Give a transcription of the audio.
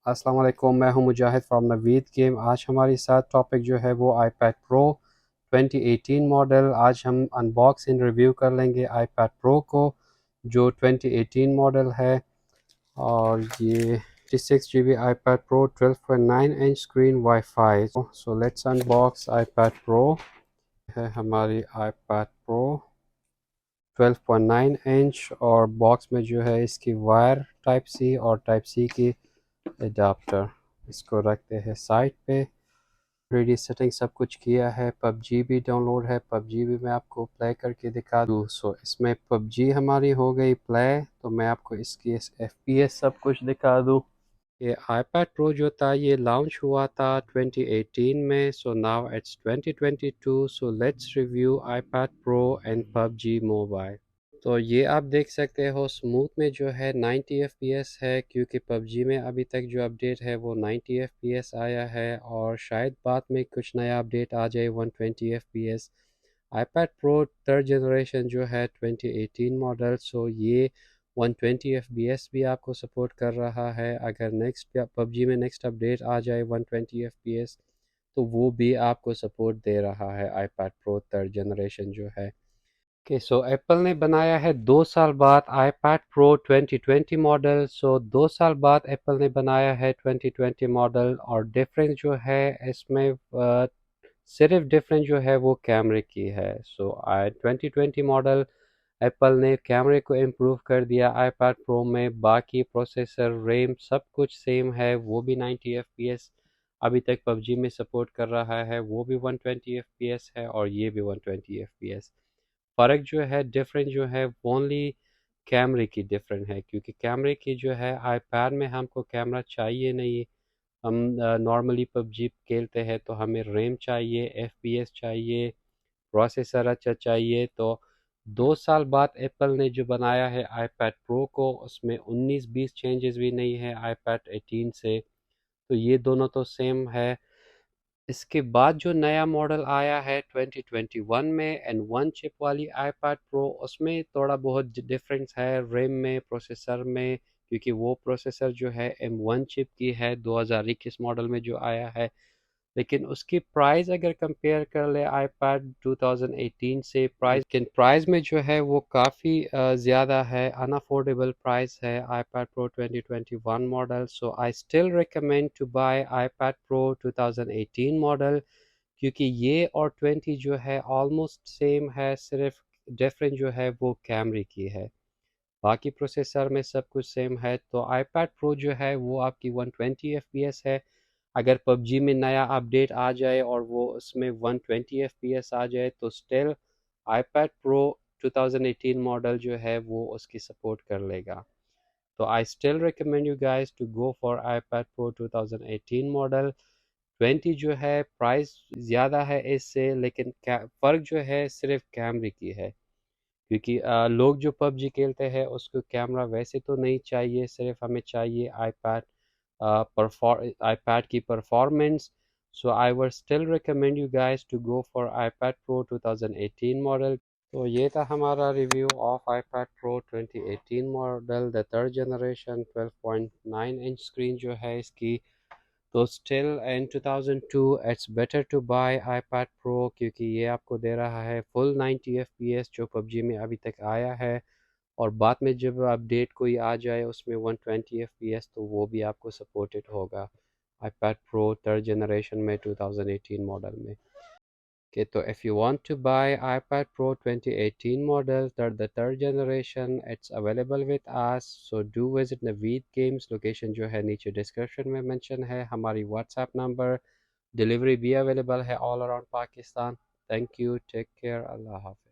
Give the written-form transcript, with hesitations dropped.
अस्सलाम वालेकुम, मैं हूं मुजाहिद फ्रॉम नवीद गेम। आज हमारे साथ टॉपिक जो है वो आईपैड प्रो 2018 मॉडल। आज हम अनबॉक्स इन रिव्यू कर लेंगे आईपैड प्रो को, जो 2018 मॉडल है। और ये 56 GB iPad pro 12.9 inch screen wifi. So let's unbox iPad pro. है हमारी आईपैड प्रो 12.9 इंच, और बॉक्स में जो है इसकी वायर टाइप सी और टाइप सी की एडाप्टर। इसको रखते हैं साइड पे। 3D सेटिंग सब कुछ किया है। पबजी भी डाउनलोड है, पबजी भी मैं आपको प्ले करके दिखा दूँ। सो इसमें पबजी हमारी हो गई प्ले, तो मैं आपको इसकी FPS सब कुछ दिखा दूँ। ये आईपैड प्रो जो था ये लॉन्च हुआ था 2018 में। So now it's 2022। So let's review iPad pro and PUBG mobile. तो ये आप देख सकते हो स्मूथ में जो है 90 FPS है, क्योंकि पबजी में अभी तक जो अपडेट है वो 90 FPS आया है, और शायद बाद में कुछ नया अपडेट आ जाए 120 FPS। IPad pro third generation जो है 2018 मॉडल, सो ये 120 FPS भी आपको सपोर्ट कर रहा है। अगर नेक्स्ट पबजी में नेक्स्ट अपडेट आ जाए 120 FPS, तो वो भी आपको सपोर्ट दे रहा है आईपैड प्रो थर्ड जनरेशन जो है। ओके, सो एप्पल ने बनाया है 2 साल बाद आईपैड प्रो 2020 मॉडल। सो 2 साल बाद एप्पल ने बनाया है 2020 मॉडल, और डिफरेंस जो है इसमें सिर्फ डिफरेंस जो है वो कैमरे की है। सो 2020 मॉडल एप्पल ने कैमरे को इम्प्रूव कर दिया आईपैड प्रो में। बाकी प्रोसेसर, रैम सब कुछ सेम है, वो भी 90 FPS अभी तक पबजी में सपोर्ट कर रहा है, वो भी 120 FPS है, और ये भी 120 FPS। फ़र्क जो है, डिफरेंस जो है, ओनली कैमरे की डिफरेंट है, क्योंकि कैमरे की जो है आईपैड में हमको कैमरा चाहिए नहीं। हम नॉर्मली पबजी खेलते हैं तो हमें रैम चाहिए, FPS चाहिए, प्रोसेसर अच्छा चाहिए। तो 2 साल बाद एप्पल ने जो बनाया है आईपैड प्रो को, उसमें 19-20 चेंजेस भी नहीं है आईपैड 18 से। तो ये दोनों तो सेम है। इसके बाद जो नया मॉडल आया है 2021 में एंड वन चिप वाली आईपैड प्रो, उसमें थोड़ा बहुत डिफरेंस है रैम में, प्रोसेसर में, क्योंकि वो प्रोसेसर जो है M1 चिप की है 2021 मॉडल में जो आया है। लेकिन उसकी प्राइस अगर कंपेयर कर ले आईपैड 2018 से, प्राइस में जो है वो काफ़ी ज़्यादा है, अनअफोर्डेबल प्राइस है iPad pro 2021 model. So I still recommend to buy iPad pro 2018 model, क्योंकि ये और 20 जो है ऑलमोस्ट सेम है, सिर्फ डिफरेंस जो है वो कैमरे की है। बाकी प्रोसेसर में सब कुछ सेम है। तो आईपैड प्रो जो है वो आपकी 120 FPS है। अगर पबजी में नया अपडेट आ जाए और वो उसमें 120 FPS आ जाए, तो स्टिल आईपैड प्रो 2018 मॉडल जो है वो उसकी सपोर्ट कर लेगा। तो I still recommend you guys to go for iPad pro 2018 model. 20 जो है प्राइस ज़्यादा है इससे, लेकिन फ़र्क जो है सिर्फ कैमरे की है, क्योंकि लोग जो पबजी खेलते हैं उसको कैमरा वैसे तो नहीं चाहिए, सिर्फ हमें चाहिए iPad की performance. So I would still recommend you guys to go for iPad Pro 2018 model. तो ये था हमारा review of iPad Pro 2018 model, the third generation. 12.9 inch screen जो है इसकी। तो still in 2002 it's better to buy iPad Pro, क्योंकि ये आपको दे रहा है फुल 90 FPS जो पबजी में अभी तक आया है, और बाद में जब अपडेट कोई आ जाए उसमें 120 FPS, तो वो भी आपको सपोर्टेड होगा iPad Pro थर्ड जनरेशन में 2018 मॉडल में। Okay, so if you want to buy iPad Pro 2018 model, the third generation, it's available with us. So do visit Naveed Games, location जो है नीचे description में mention है। हमारी WhatsApp number, delivery भी available है all around Pakistan. Thank you, take care, Allah Hafiz.